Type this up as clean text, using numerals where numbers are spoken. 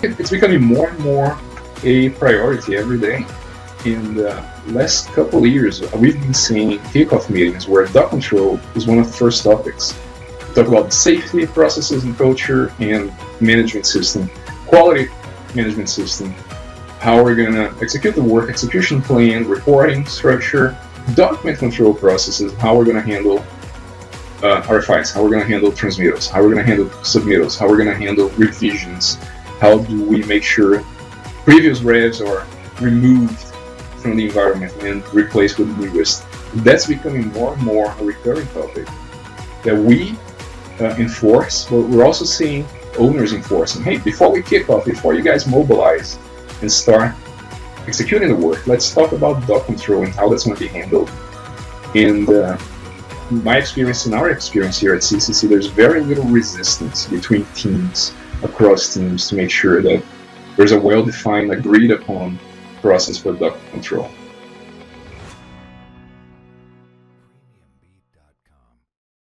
It's becoming more and more a priority every day. In the last couple of years, we've been seeing kickoff meetings where doc control is one of the first topics. We talk about safety processes and culture and management system, quality management system, how we're going to execute the work, execution plan, reporting structure, document control processes, how we're going to handle RFIs, how we're going to handle transmittals, how we're going to handle submittals, how we're going to handle revisions, how do we make sure previous revs are removed from the environment and replaced with the newest. That's becoming more and more a recurring topic that we enforce, but we're also seeing owners enforcing. Hey, before we kick off, before you guys mobilize and start executing the work, let's talk about doc control and how that's going to be handled. And my experience and our experience here at CCC, there's very little resistance between teams, across teams, to make sure that there's a well-defined, agreed upon process for doc control.